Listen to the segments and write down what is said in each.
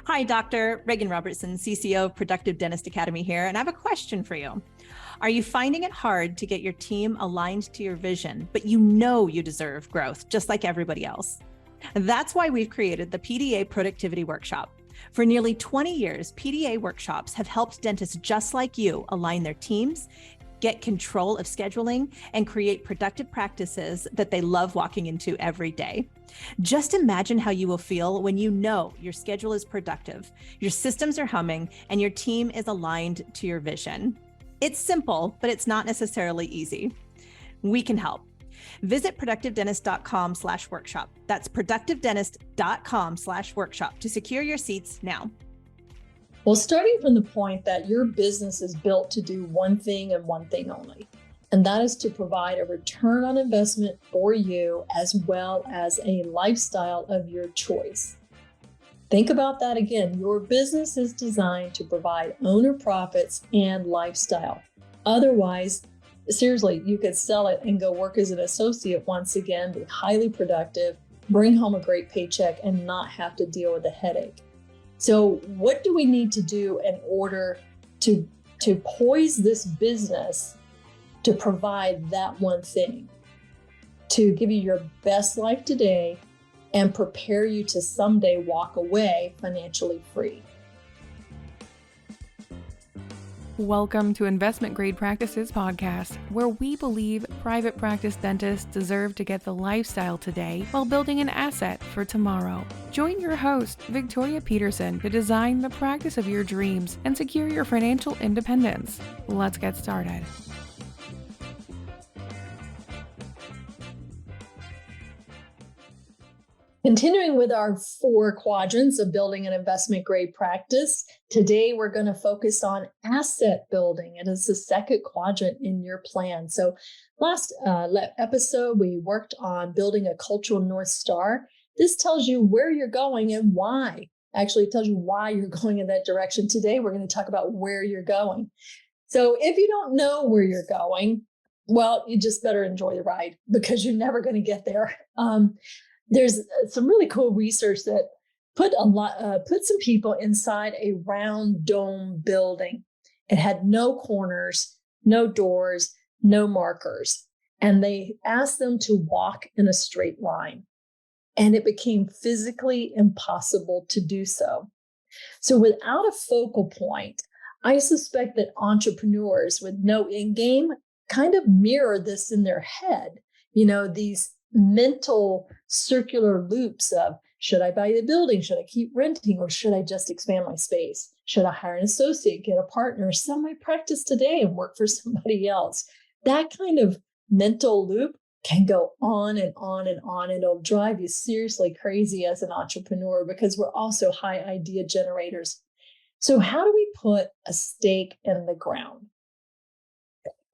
Hi, Dr. Reagan Robertson, CCO of Productive Dentist Academy here, and I have a question for you. Are you finding it hard to get your team aligned to your vision, but you know you deserve growth just like everybody else? That's why we've created the PDA Productivity Workshop. For nearly 20 years, PDA workshops have helped dentists just like you align their teams, get control of scheduling, and create productive practices that they love walking into every day. Just imagine how you will feel when you know your schedule is productive, your systems are humming, and your team is aligned to your vision. It's simple, but it's not necessarily easy. We can help. Visit productivedentist.com/workshop. That's productivedentist.com/workshop to secure your seats now. Well, starting from the point that your business is built to do one thing and one thing only, and that is to provide a return on investment for you as well as a lifestyle of your choice. Think about that again. Your business is designed to provide owner profits and lifestyle. Otherwise, seriously, you could sell it and go work as an associate once again, be highly productive, bring home a great paycheck, and not have to deal with a headache. So what do we need to do in order to poise this business to provide that one thing, to give you your best life today and prepare you to someday walk away financially free? Welcome to Investment Grade Practices Podcast, where we believe private practice dentists deserve to get the lifestyle today while building an asset for tomorrow. Join your host, Victoria Peterson, to design the practice of your dreams and secure your financial independence. Let's get started. Continuing with our 4 quadrants of building an investment grade practice, today we're going to focus on asset building. It is the second quadrant in your plan. So last episode, we worked on building a cultural North Star. This tells you where you're going and why. Actually, it tells you why you're going in that direction. Today, we're going to talk about where you're going. So if you don't know where you're going, well, you just better enjoy the ride because you're never going to get there. There's some really cool research that put some people inside a round dome building. It had no corners, no doors, no markers, and they asked them to walk in a straight line, and it became physically impossible to do so. So without a focal point, I suspect that entrepreneurs with no end game kind of mirror this in their head. These mental circular loops of, should I buy the building? Should I keep renting? Or should I just expand my space? Should I hire an associate, get a partner, sell my practice today and work for somebody else? That kind of mental loop can go on and on and on, and it'll drive you seriously crazy as an entrepreneur because we're also high idea generators. So how do we put a stake in the ground?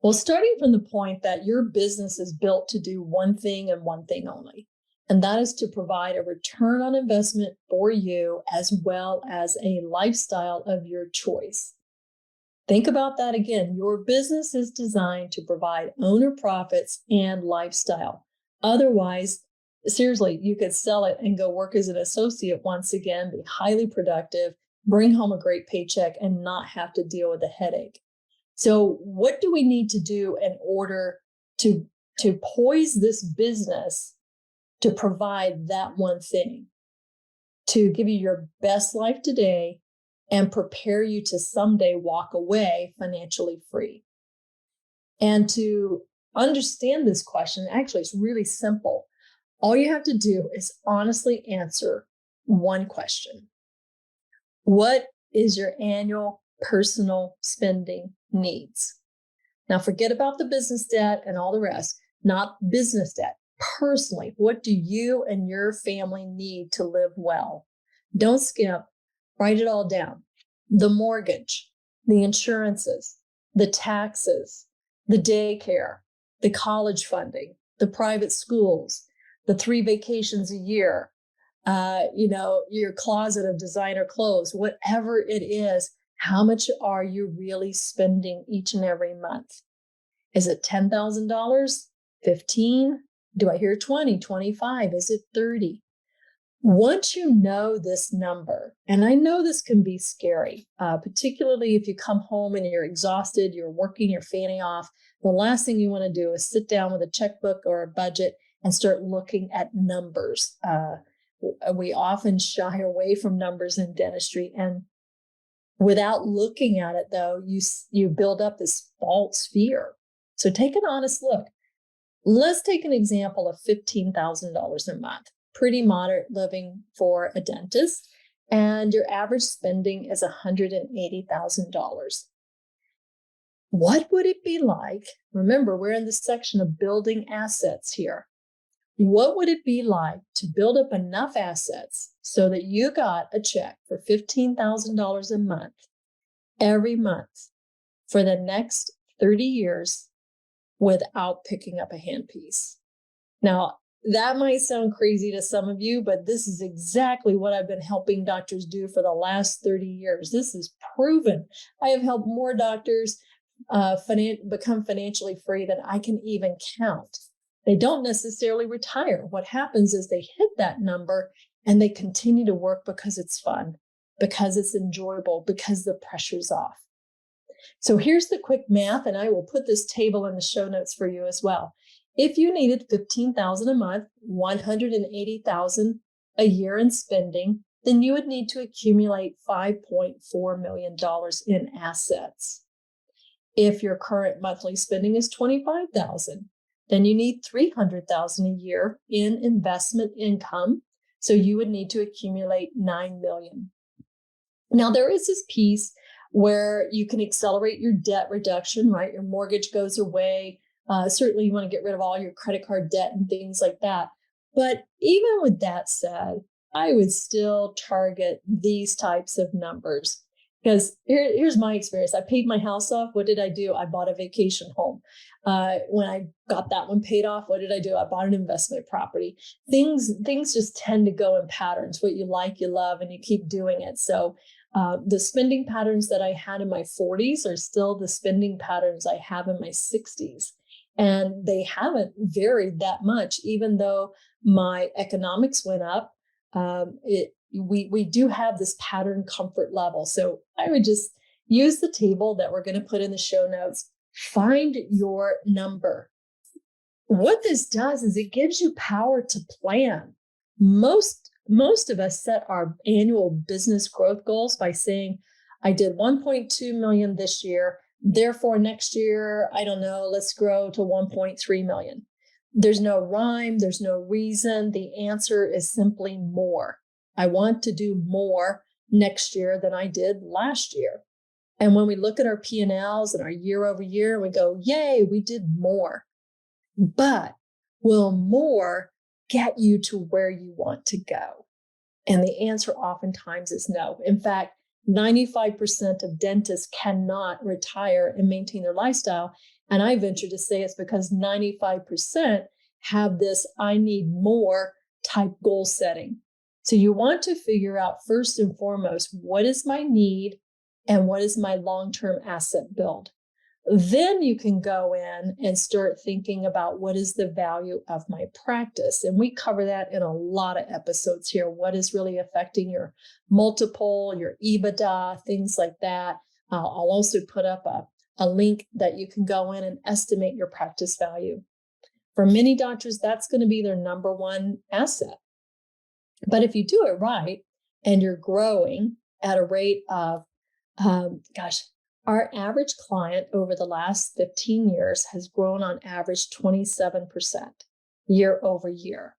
Well, starting from the point that your business is built to do one thing and one thing only, and that is to provide a return on investment for you as well as a lifestyle of your choice. Think about that again. Your business is designed to provide owner profits and lifestyle. Otherwise, seriously, you could sell it and go work as an associate once again, be highly productive, bring home a great paycheck, and not have to deal with a headache. So what do we need to do in order to poise this business to provide that one thing, to give you your best life today and prepare you to someday walk away financially free? And to understand this question, actually, it's really simple. All you have to do is honestly answer one question. What is your annual personal spending needs? Now, forget about the business debt and all the rest, not business debt. Personally, what do you and your family need to live well? Don't skip, write it all down. The mortgage, the insurances, the taxes, the daycare, the college funding, the private schools, the 3 vacations a year, your closet of designer clothes, whatever it is. How much are you really spending each and every month? Is it $10,000? 15? Do I hear 20, 25? Is it 30? Once you know this number, and I know this can be scary, particularly if you come home and you're exhausted, you're working your fanny off, the last thing you want to do is sit down with a checkbook or a budget and start looking at numbers. We often shy away from numbers in dentistry, and without looking at it, though, you build up this false fear. So take an honest look. Let's take an example of $15,000 a month. Pretty moderate living for a dentist, and your average spending is $180,000. What would it be like? Remember, we're in the section of building assets here. What would it be like to build up enough assets so that you got a check for $15,000 a month every month for the next 30 years without picking up a handpiece? Now, that might sound crazy to some of you, but this is exactly what I've been helping doctors do for the last 30 years. This is proven. I have helped more doctors become financially free than I can even count. They don't necessarily retire. What happens is they hit that number and they continue to work because it's fun, because it's enjoyable, because the pressure's off. So here's the quick math, and I will put this table in the show notes for you as well. If you needed $15,000 a month, $180,000 a year in spending, then you would need to accumulate $5.4 million in assets. If your current monthly spending is $25,000, then you need $300,000 a year in investment income. So you would need to accumulate $9 million. Now, there is this piece where you can accelerate your debt reduction, right? Your mortgage goes away. Certainly you want to get rid of all your credit card debt and things like that. But even with that said, I would still target these types of numbers, because here's my experience. I paid my house off. What did I do? I bought a vacation home. When I got that one paid off, what did I do? I bought an investment property. Things just tend to go in patterns. What you like, you love, and you keep doing it. So the spending patterns that I had in my 40s are still the spending patterns I have in my 60s. And they haven't varied that much, even though my economics went up. We do have this pattern comfort level. So I would just use the table that we're going to put in the show notes. Find your number. What this does is it gives you power to plan. Most of us set our annual business growth goals by saying, I did 1.2 million this year. Therefore, next year, I don't know, let's grow to 1.3 million. There's no rhyme. There's no reason. The answer is simply more. I want to do more next year than I did last year. And when we look at our P&Ls and our year over year, we go, yay, we did more. But will more get you to where you want to go? And the answer oftentimes is no. In fact, 95% of dentists cannot retire and maintain their lifestyle. And I venture to say it's because 95% have this I need more type goal setting. So you want to figure out first and foremost, what is my need and what is my long-term asset build? Then you can go in and start thinking about what is the value of my practice. And we cover that in a lot of episodes here. What is really affecting your multiple, your EBITDA, things like that. I'll also put up a link that you can go in and estimate your practice value. For many doctors, that's going to be their number one asset. But if you do it right and you're growing at a rate of, our average client over the last 15 years has grown on average 27% year over year.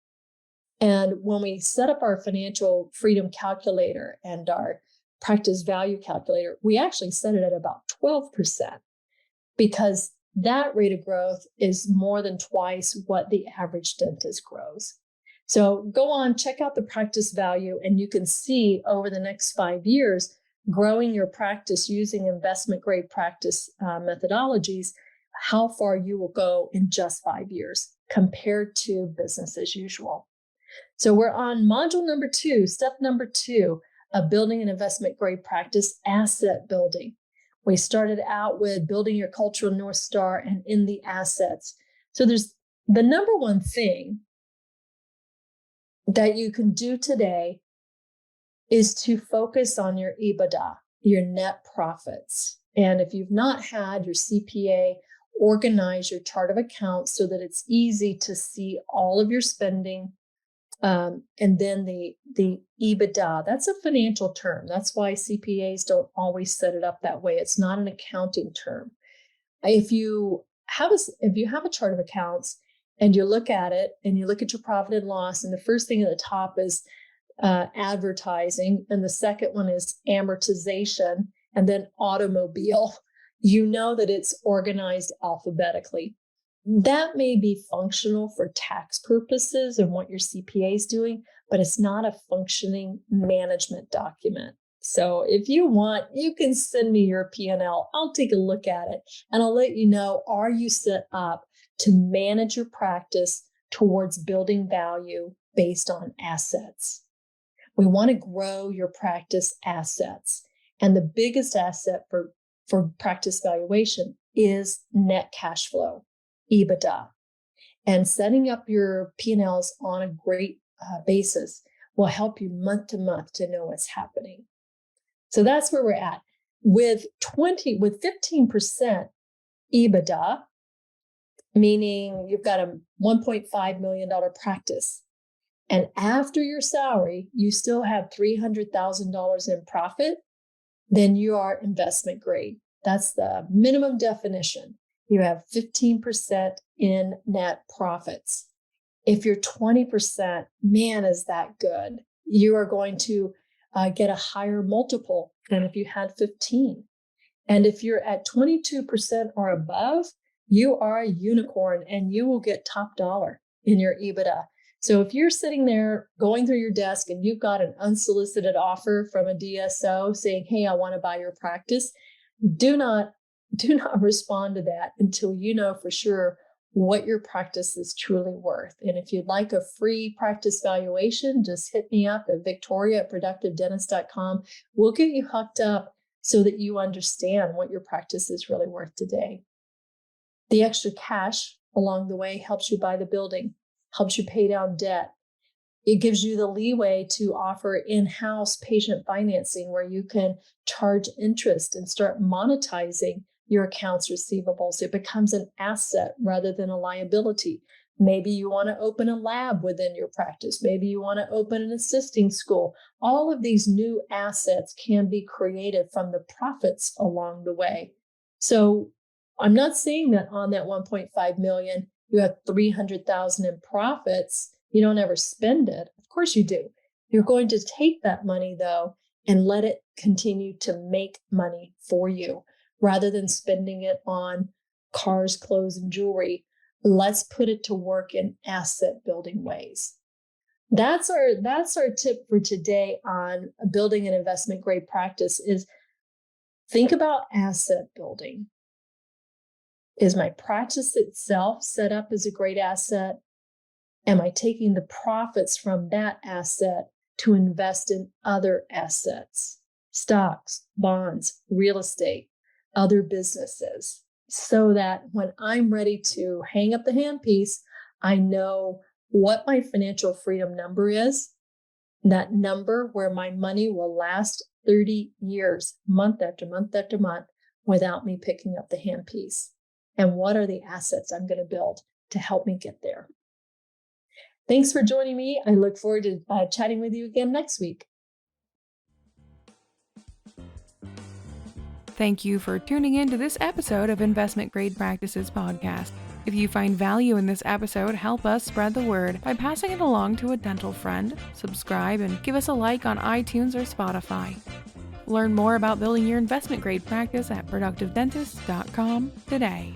And when we set up our financial freedom calculator and our practice value calculator, we actually set it at about 12% because that rate of growth is more than twice what the average dentist grows. So go on, check out the practice value, and you can see over the next 5 years, growing your practice using investment grade practice methodologies, how far you will go in just 5 years compared to business as usual. So we're on module number 2, step number 2 of building an investment grade practice, asset building. We started out with building your cultural North Star and in the assets. So there's the number one thing that you can do today is to focus on your EBITDA, your net profits. And if you've not had your CPA organize your chart of accounts so that it's easy to see all of your spending, and then the EBITDA, that's a financial term. That's why CPAs don't always set it up that way. It's not an accounting term. If you have a chart of accounts and you look at it and you look at your profit and loss, and the first thing at the top is advertising, and the second one is amortization, and then automobile, you know that it's organized alphabetically. That may be functional for tax purposes and what your CPA is doing, but it's not a functioning management document. So if you want, you can send me your P&L. I'll take a look at it and I'll let you know, are you set up to manage your practice towards building value based on assets? We want to grow your practice assets. And the biggest asset for practice valuation is net cash flow, EBITDA. And setting up your P&Ls on a great basis will help you month to month to know what's happening. So that's where we're at. With 15% EBITDA, meaning you've got a $1.5 million practice, and after your salary, you still have $300,000 in profit, then you are investment grade. That's the minimum definition. You have 15% in net profits. If you're 20%, man, is that good. You are going to get a higher multiple than if you had 15. And if you're at 22% or above, you are a unicorn and you will get top dollar in your EBITDA. So if you're sitting there going through your desk and you've got an unsolicited offer from a DSO saying, hey, I want to buy your practice, do not respond to that until you know for sure what your practice is truly worth. And if you'd like a free practice valuation, just hit me up at victoria@productivedentist.com. We'll get you hooked up so that you understand what your practice is really worth today. The extra cash along the way helps you buy the building, helps you pay down debt. It gives you the leeway to offer in-house patient financing where you can charge interest and start monetizing your accounts receivables. It becomes an asset rather than a liability. Maybe you want to open a lab within your practice. Maybe you want to open an assisting school. All of these new assets can be created from the profits along the way. So I'm not saying that on that 1.5 million, you have 300,000 in profits. You don't ever spend it. Of course you do. You're going to take that money though and let it continue to make money for you rather than spending it on cars, clothes, and jewelry. Let's put it to work in asset building ways. That's our tip for today on building an investment grade practice is think about asset building. Is my practice itself set up as a great asset? Am I taking the profits from that asset to invest in other assets, stocks, bonds, real estate, other businesses, so that when I'm ready to hang up the handpiece, I know what my financial freedom number is, that number where my money will last 30 years, month after month after month, without me picking up the handpiece. And what are the assets I'm going to build to help me get there? Thanks for joining me. I look forward to chatting with you again next week. Thank you for tuning in to this episode of Investment Grade Practices Podcast. If you find value in this episode, help us spread the word by passing it along to a dental friend, subscribe, and give us a like on iTunes or Spotify. Learn more about building your investment grade practice at productivedentist.com today.